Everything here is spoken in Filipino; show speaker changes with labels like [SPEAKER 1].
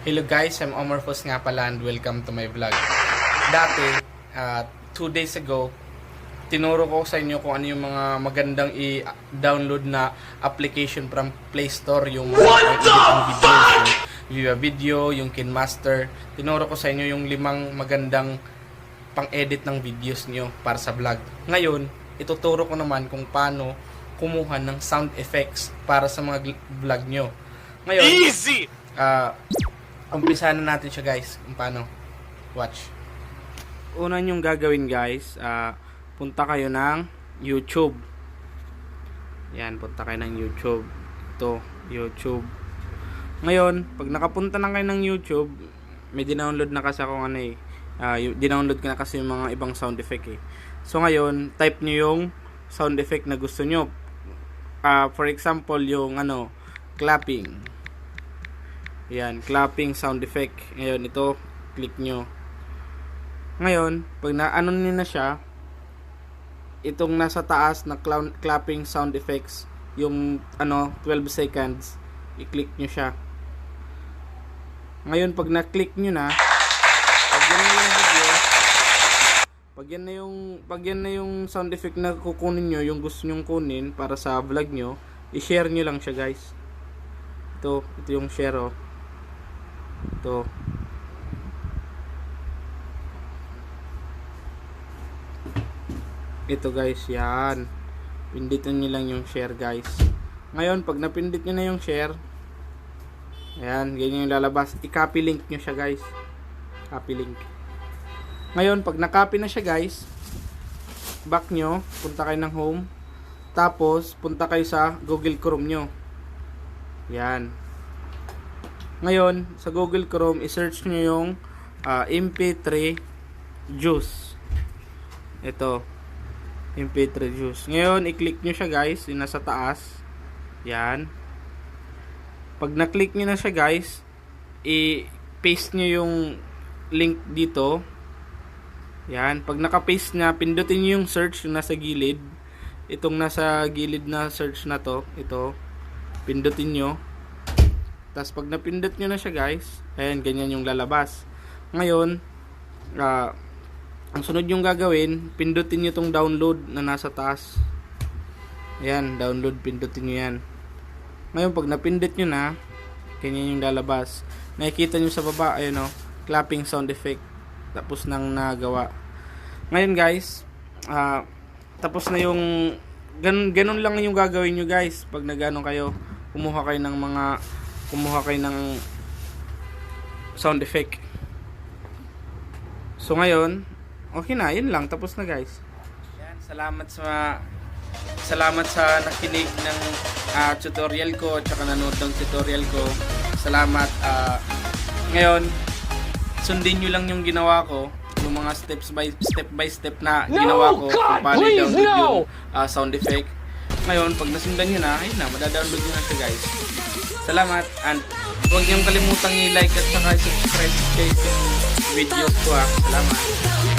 [SPEAKER 1] Hello guys, I'm Omar Fos nga pala and welcome to my vlog. Dati, 2 days ago, tinuro ko sa inyo kung ano yung mga magandang i-download na application from Play Store, yung mga editing videos, yung Viva Video, yung KineMaster. Tinuro ko sa inyo yung 5 magandang pang-edit ng videos nyo para sa vlog. Ngayon, ituturo ko naman kung paano kumuha ng sound effects para sa mga vlog nyo. Ngayon, easy! Umpisa na natin siya guys, kung paano. Watch. Una nyong gagawin guys, punta kayo ng YouTube. Yan, punta kayo ng YouTube. Ito, YouTube. Ngayon, pag nakapunta na kayo ng YouTube, may dinownload na kasi ako dinownload ko na kasi yung mga ibang sound effect eh. So ngayon, type nyo yung sound effect na gusto nyo. For example, yung clapping. Yan, clapping sound effect. Ngayon, ito, click nyo. Ngayon, pag na-ano nyo na siya, itong nasa taas na clapping sound effects, yung 12 seconds, i-click nyo siya. Ngayon, pag na-click nyo na, pag yan na yung sound effect na kukunin nyo, yung gusto nyong kunin para sa vlog nyo, i-share nyo lang siya guys. Ito yung share oh. Ito guys, yan. Pindutin nyo lang yung share guys. Ngayon, pag napindit nyo na yung share, ayan, ganyan yung lalabas. I-copy link nyo siya guys. Copy link. Ngayon, pag na-copy na siya guys, back nyo, punta kayo ng home. Tapos, punta kayo sa Google Chrome nyo. Yan. Ngayon, sa Google Chrome, i-search nyo yung MP3 Juice. Ito. MP3 Juice. Ngayon, i-click nyo siya guys. Yung nasa taas. Yan. Pag na-click nyo na siya guys, i-paste nyo yung link dito. Yan. Pag naka-paste na, pindutin nyo yung search yung nasa gilid. Itong nasa gilid na search na to. Ito. Pindutin nyo. Tapos pag napindot nyo na siya guys, ayan, ganyan yung lalabas. Ngayon, ang sunod yung gagawin, pindutin nyo itong download na nasa taas. Ayan, download, pindutin nyo yan. Ngayon, pag napindot nyo na, ganyan yung lalabas. Nakikita nyo sa baba, ayun o, clapping sound effect. Tapos nang nagawa. Ngayon guys, tapos na yung, ganun lang yung gagawin nyo guys. Pag nagano kayo, kumuha kayo ng sound effect. So ngayon, okay na, yun lang, tapos na guys. Yan, salamat sa nakinig ng tutorial ko, tsaka nanood ng tutorial ko. Salamat. Ngayon, sundin nyo lang yung ginawa ko, yung mga step by step na ginawa ko kung paano i-download yung sound effect. Ngayon, pag nasundan nyo na, ayun na, madadownload nyo na siya guys. Salamat, and huwag niyong kalimutang i-like at saka i-subscribe sa videos ko. Salamat.